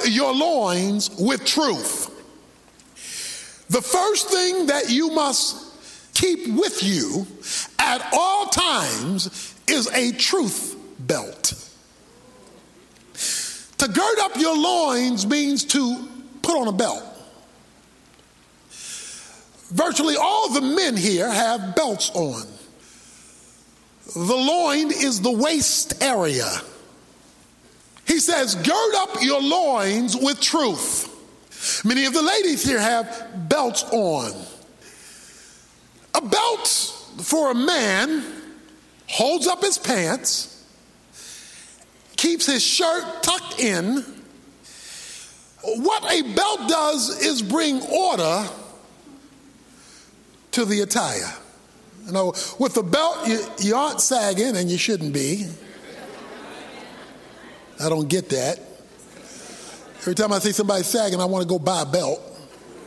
your loins with truth. The first thing that you must keep with you at all times is a truth belt. To gird up your loins means to put on a belt. Virtually all the men here have belts on. The loin is the waist area. He says, gird up your loins with truth. Many of the ladies here have belts on. A belt for a man holds up his pants, keeps his shirt tucked in. What a belt does is bring order to the attire. You know, with the belt, you aren't sagging, and you shouldn't be. I don't get that. Every time I see somebody sagging, I want to go buy a belt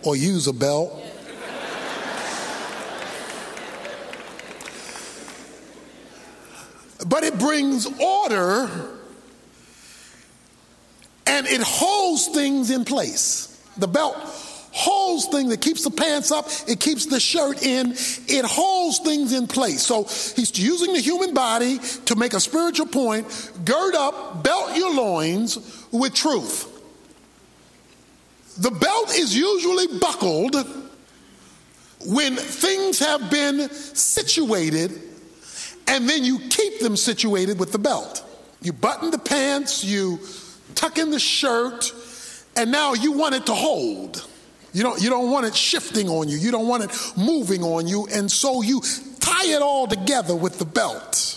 or use a belt. But it brings order, and it holds things in place. The belt holds things. It keeps the pants up. It keeps the shirt in. It holds things in place. So he's using the human body to make a spiritual point. Gird up, belt your loins with truth. The belt is usually buckled when things have been situated, and then you keep them situated with the belt. You button the pants, you tuck in the shirt, and now you want it to hold. You don't want it shifting on you. You don't want it moving on you. And so you tie it all together with the belt.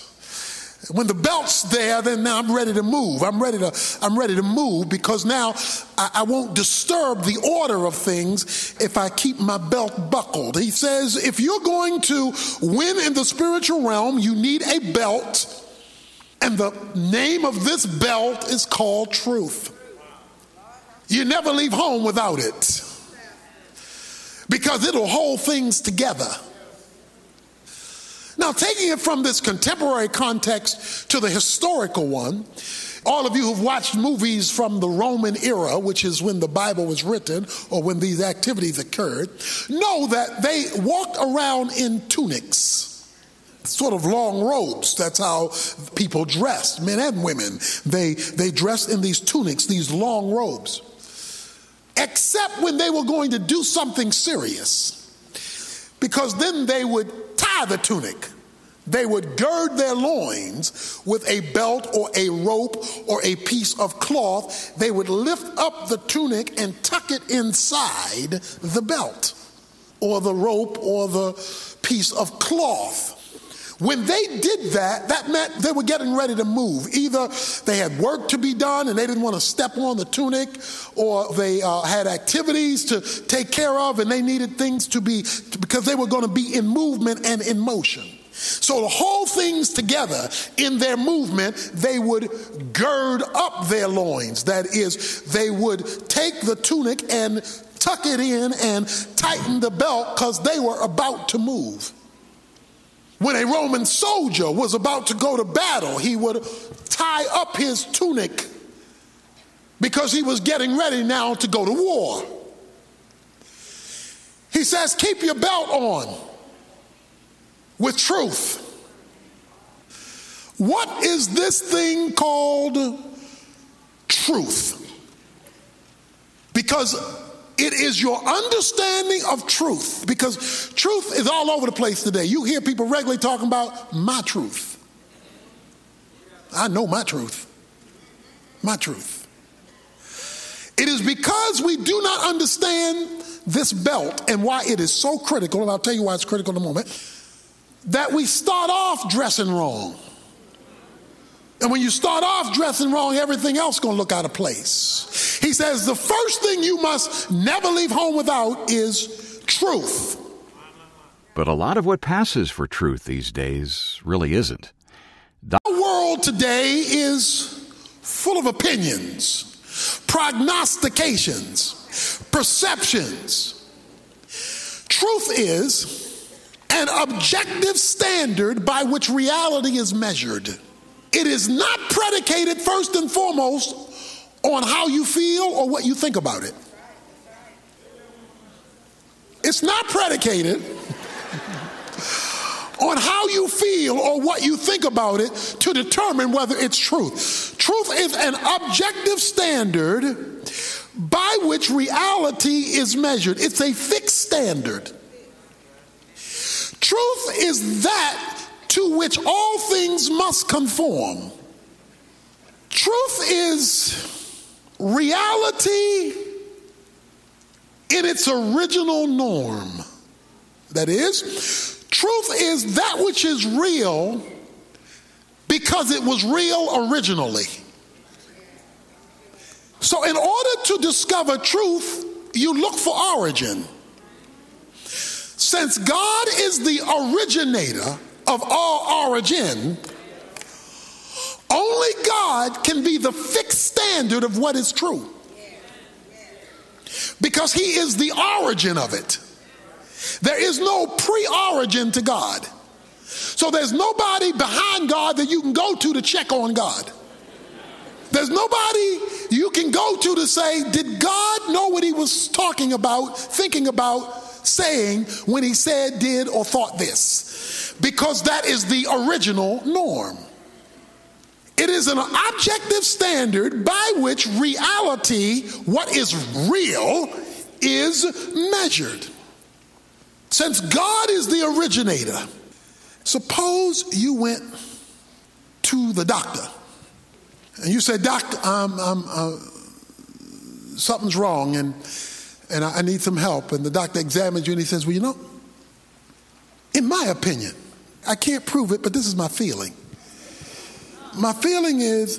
When the belt's there, then now I'm ready to move. I'm ready to move because now I won't disturb the order of things if I keep my belt buckled. He says, if you're going to win in the spiritual realm, you need a belt. And the name of this belt is called truth. You never leave home without it, because it'll hold things together. Now, taking it from this contemporary context to the historical one, all of you who've watched movies from the Roman era, which is when the Bible was written or when these activities occurred, know that they walked around in tunics, sort of long robes. That's how people dressed, men and women. They dressed in these tunics, these long robes. Except when they were going to do something serious, because then they would tie the tunic. They would gird their loins with a belt or a rope or a piece of cloth. They would lift up the tunic and tuck it inside the belt or the rope or the piece of cloth. When they did that, that meant they were getting ready to move. Either they had work to be done and they didn't want to step on the tunic, or they had activities to take care of and they needed things to be, because they were going to be in movement and in motion. So to hold things together in their movement, they would gird up their loins. That is, they would take the tunic and tuck it in and tighten the belt because they were about to move. When a Roman soldier was about to go to battle, he would tie up his tunic because he was getting ready now to go to war. He says, keep your belt on with truth. What is this thing called truth? Because it is your understanding of truth, because truth is all over the place today. You hear people regularly talking about my truth. I know my truth. My truth. It is because we do not understand this belt and why it is so critical, and I'll tell you why it's critical in a moment, that we start off dressing wrong. And when you start off dressing wrong, everything else is going to look out of place. He says the first thing you must never leave home without is truth. But a lot of what passes for truth these days really isn't. The world today is full of opinions, prognostications, perceptions. Truth is an objective standard by which reality is measured. It is not predicated first and foremost on how you feel or what you think about it. It's not predicated on how you feel or what you think about it to determine whether it's truth. Truth is an objective standard by which reality is measured. It's a fixed standard. Truth is that to which all things must conform. Truth is reality in its original norm. That is, truth is that which is real because it was real originally. So in order to discover truth, you look for origin. Since God is the originator of all origin, only God can be the fixed standard of what is true. Because he is the origin of it. There is no pre-origin to God. So there's nobody behind God that you can go to check on God. There's nobody you can go to say, did God know what he was talking about, thinking about, saying when he said, did, or thought this? Because that is the original norm. It is an objective standard by which reality, what is real, is measured. Since God is the originator, suppose you went to the doctor and you said, "Doctor, something's wrong and I need some help." And the doctor examines you and he says, "Well, you know, in my opinion, I can't prove it, but this is my feeling. My feeling is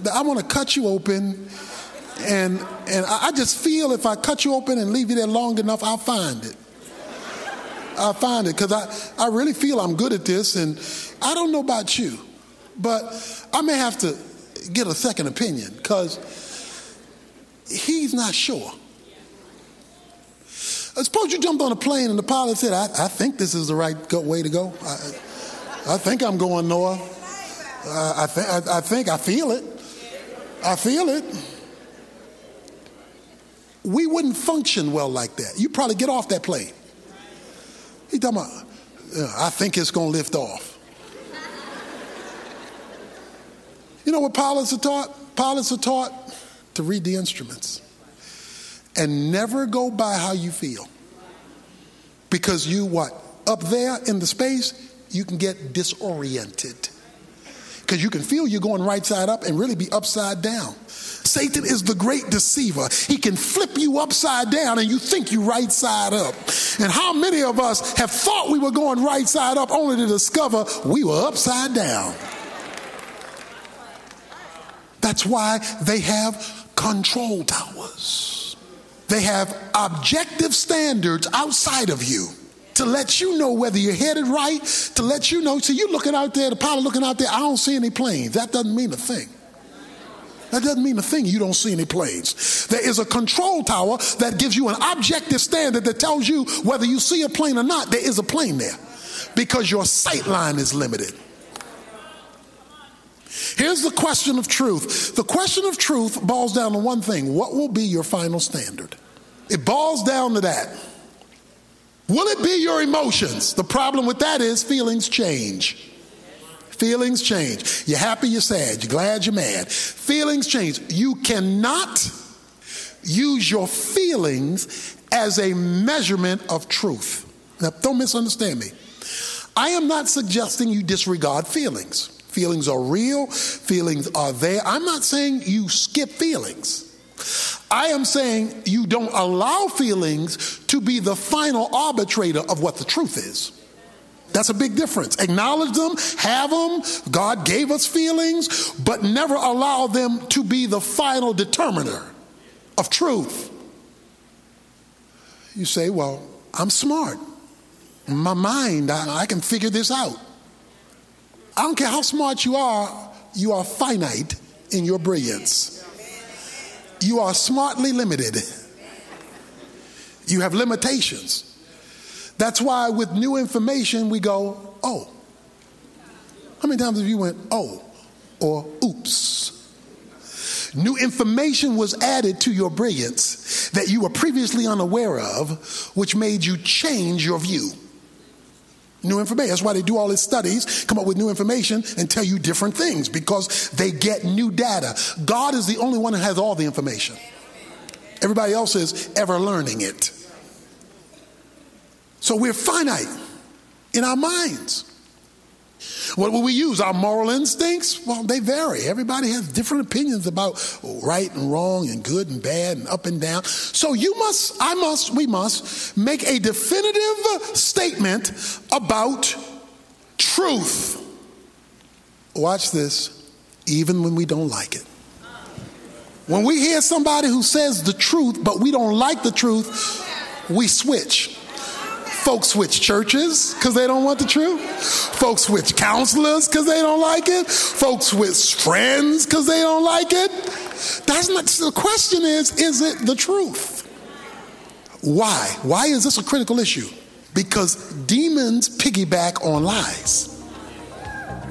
that I want to cut you open, and I just feel if I cut you open and leave you there long enough, I'll find it. I'll find it because I really feel I'm good at this, and I don't know about you, but I may have to get a second opinion because he's not sure." Suppose you jumped on a plane and the pilot said, I think this is the right way to go. I think I'm going north. I feel it. I feel it. We wouldn't function well like that. You probably get off that plane. He's talking about, I think it's going to lift off. You know what pilots are taught? Pilots are taught to read the instruments and never go by how you feel. Because you what? Up there in the space, you can get disoriented. Because you can feel you're going right side up and really be upside down. Satan is the great deceiver. He can flip you upside down and you think you right side up. And how many of us have thought we were going right side up only to discover we were upside down? That's why they have control towers. They have objective standards outside of you to let you know whether you're headed right, to let you know. See, you're looking out there, the pilot looking out there, I don't see any planes. That doesn't mean a thing. That doesn't mean a thing you don't see any planes. There is a control tower that gives you an objective standard that tells you whether you see a plane or not, there is a plane there because your sight line is limited. Here's the question of truth. The question of truth boils down to one thing. What will be your final standard? It boils down to that. Will it be your emotions? The problem with that is feelings change. Feelings change. You're happy, you're sad, you're glad, you're mad. Feelings change. You cannot use your feelings as a measurement of truth. Now, don't misunderstand me. I am not suggesting you disregard feelings. Feelings are real. Feelings are there. I'm not saying you skip feelings. I am saying you don't allow feelings to be the final arbitrator of what the truth is. That's a big difference. Acknowledge them, have them. God gave us feelings, but never allow them to be the final determiner of truth. You say, well, I'm smart. In my mind, I can figure this out. I don't care how smart you are finite in your brilliance. You are smartly limited. You have limitations. That's why with new information we go, oh. How many times have you went, oh, or oops? New information was added to your brilliance that you were previously unaware of, which made you change your view. New information. That's why they do all these studies, come up with new information and tell you different things, because they get new data. God is the only one that has all the information. Everybody else is ever learning it. So we're finite in our minds. What will we use? Our moral instincts? Well, they vary. Everybody has different opinions about right and wrong and good and bad and up and down. So we must make a definitive statement about truth. Watch this, even when we don't like it. When we hear somebody who says the truth, but we don't like the truth, we switch. Folks switch churches because they don't want the truth. Folks switch counselors because they don't like it. Folks switch friends because they don't like it. That's not the question. Is it the truth? Why? Why is this a critical issue? Because demons piggyback on lies.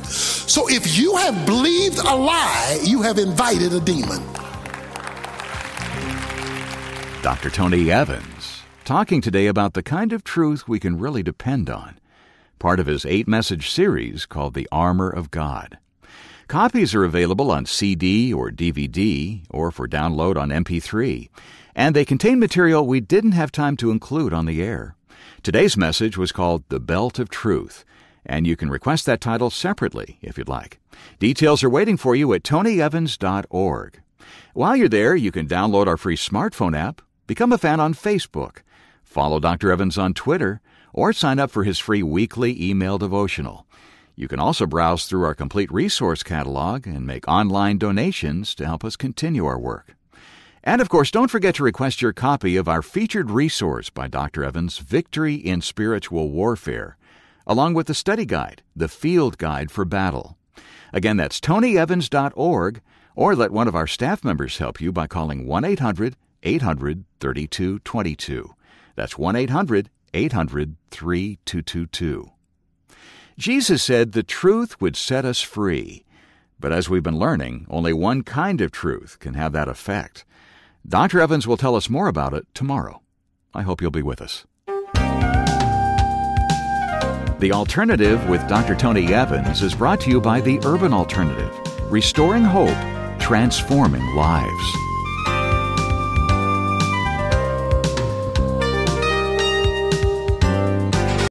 So if you have believed a lie, you have invited a demon. Dr. Tony Evans, talking today about the kind of truth we can really depend on, part of his 8-message series called The Armor of God. Copies are available on CD or DVD or for download on MP3, and they contain material we didn't have time to include on the air. Today's message was called The Belt of Truth, and you can request that title separately if you'd like. Details are waiting for you at tonyevans.org. While you're there, you can download our free smartphone app, become a fan on Facebook, follow Dr. Evans on Twitter, or sign up for his free weekly email devotional. You can also browse through our complete resource catalog and make online donations to help us continue our work. And of course, don't forget to request your copy of our featured resource by Dr. Evans, Victory in Spiritual Warfare, along with the study guide, The Field Guide for Battle. Again, that's tonyevans.org, or let one of our staff members help you by calling 1-800-800-3222. That's 1-800-800-3222. Jesus said the truth would set us free. But as we've been learning, only one kind of truth can have that effect. Dr. Evans will tell us more about it tomorrow. I hope you'll be with us. The Alternative with Dr. Tony Evans is brought to you by the Urban Alternative, restoring hope, transforming lives.